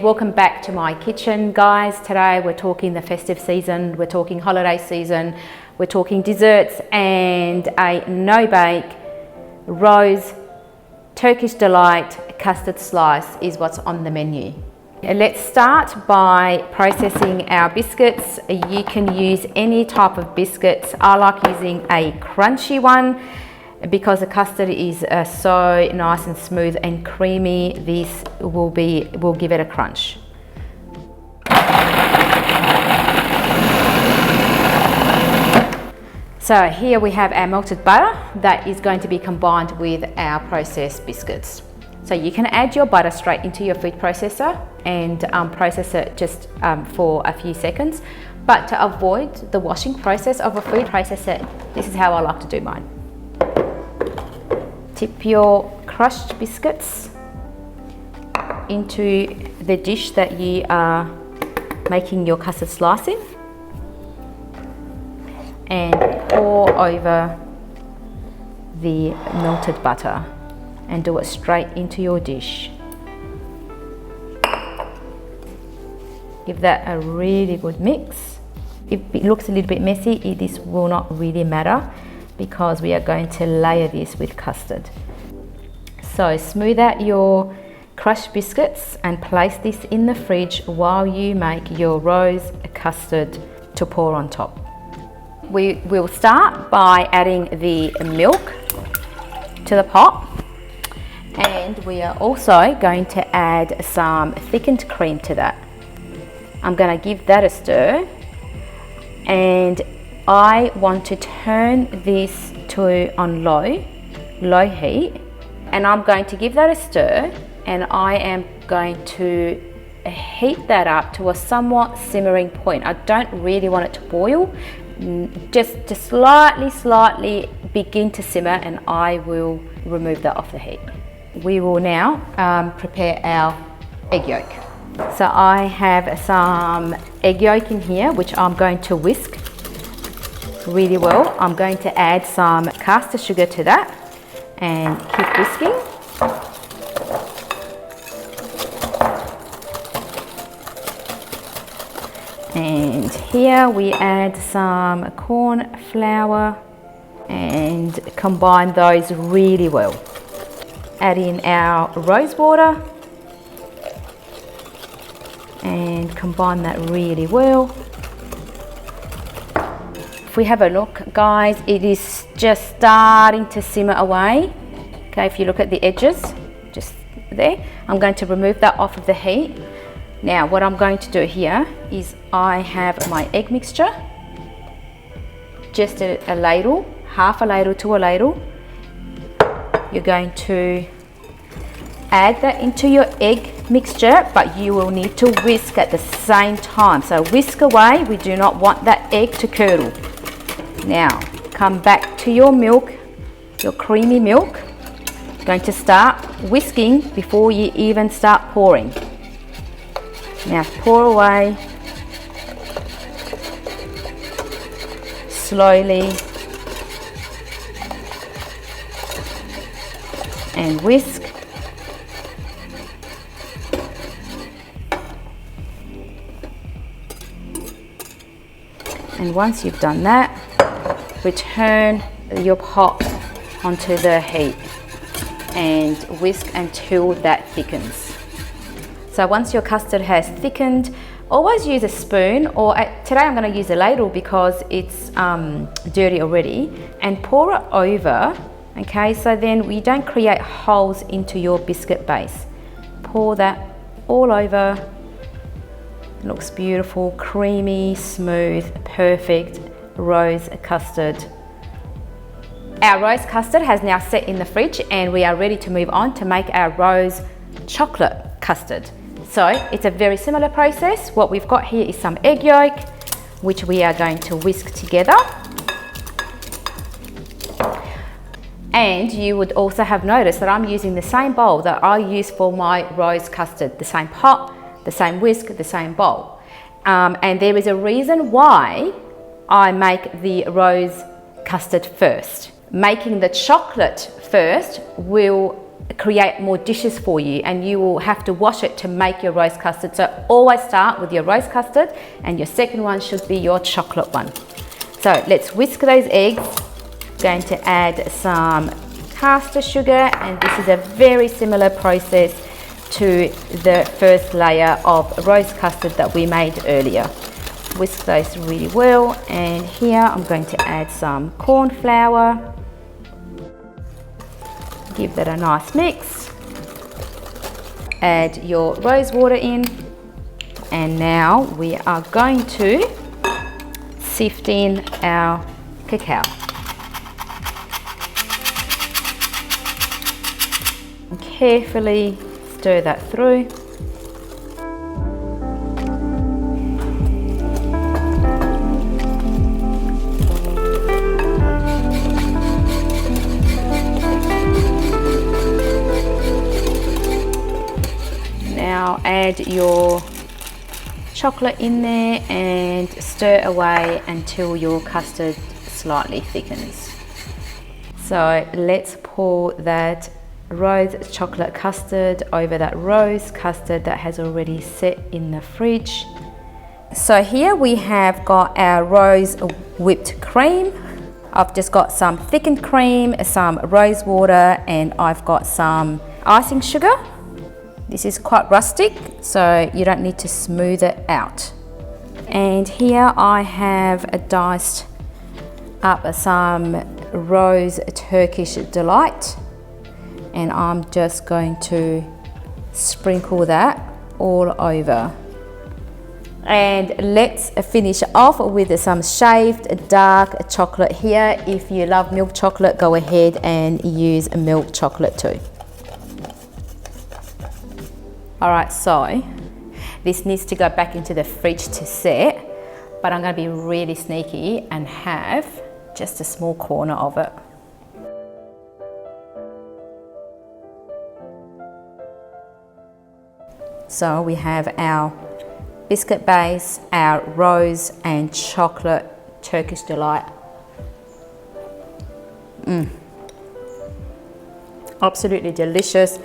welcome back to my kitchen, guys. Today we're talking the festive season, we're talking holiday season, we're talking desserts, and a no-bake rose Turkish delight custard slice is what's on the menu. Let's start by processing our biscuits. You can use any type of biscuits. I like using a crunchy one because the custard is so nice and smooth and creamy. This will give it a crunch. So here we have our melted butter that is going to be combined with our processed biscuits. So you can add your butter straight into your food processor and process it just for a few seconds. But to avoid the washing process of a food processor, this is how I like to do mine. Tip your crushed biscuits into the dish that you are making your custard slice in and pour over the melted butter and do it straight into your dish. Give that a really good mix. If it looks a little bit messy, this will not really matter because we are going to layer this with custard. So smooth out your crushed biscuits and place this in the fridge while you make your rose custard to pour on top. We will start by adding the milk to the pot, and we are also going to add some thickened cream to that. I'm going to give that a stir, and I want to turn this on low heat, and I'm going to give that a stir, and I am going to heat that up to a somewhat simmering point. I don't really want it to boil, just slightly begin to simmer, and I will remove that off the heat. We will now prepare our egg yolk. So I have some egg yolk in here, which I'm going to whisk really well. I'm going to add some caster sugar to that and keep whisking. And here we add some corn flour and combine those really well. Add in our rose water and combine that really well. If we have a look, guys, it is just starting to simmer away. Okay, if you look at the edges, just there, I'm going to remove that off of the heat. Now, what I'm going to do here is I have my egg mixture, just a ladle, half a ladle to a ladle. You're going to add that into your egg mixture, but you will need to whisk at the same time. So whisk away, we do not want that egg to curdle. Now, come back to your milk, your creamy milk. Going to start whisking before you even start pouring. Now pour away slowly and whisk. And once you've done that, return your pot onto the heat and whisk until that thickens. So once your custard has thickened, always use a spoon, or today I'm going to use a ladle because it's dirty already, and pour it over, okay, so then we don't create holes into your biscuit base. Pour that all over. It looks beautiful, creamy, smooth, perfect rose custard. Our rose custard has now set in the fridge, and we are ready to move on to make our rose chocolate custard. So it's a very similar process. What we've got here is some egg yolk, which we are going to whisk together. And you would also have noticed that I'm using the same bowl that I use for my rose custard, the same pot, the same whisk, the same bowl. And there is a reason why I make the rose custard first. Making the chocolate first will create more dishes for you, and you will have to wash it to make your rose custard. So always start with your rose custard, and your second one should be your chocolate one. So let's whisk those eggs. Going to add some caster sugar, and this is a very similar process to the first layer of rose custard that we made earlier. Whisk those really well, and here I'm going to add some corn flour. Give that a nice mix. Add your rose water in, and now we are going to sift in our cacao. And carefully stir that through. Now add your chocolate in there and stir away until your custard slightly thickens. So let's pour that rose chocolate custard over that rose custard that has already set in the fridge. So here we have got our rose whipped cream. I've just got some thickened cream, some rose water, and I've got some icing sugar. This is quite rustic, so you don't need to smooth it out. And here I have diced up some rose Turkish delight, and I'm just going to sprinkle that all over. And let's finish off with some shaved dark chocolate here. If you love milk chocolate, go ahead and use milk chocolate too. Alright, so this needs to go back into the fridge to set, but I'm going to be really sneaky and have just a small corner of it. So we have our biscuit base, our rose and chocolate Turkish delight. Absolutely delicious.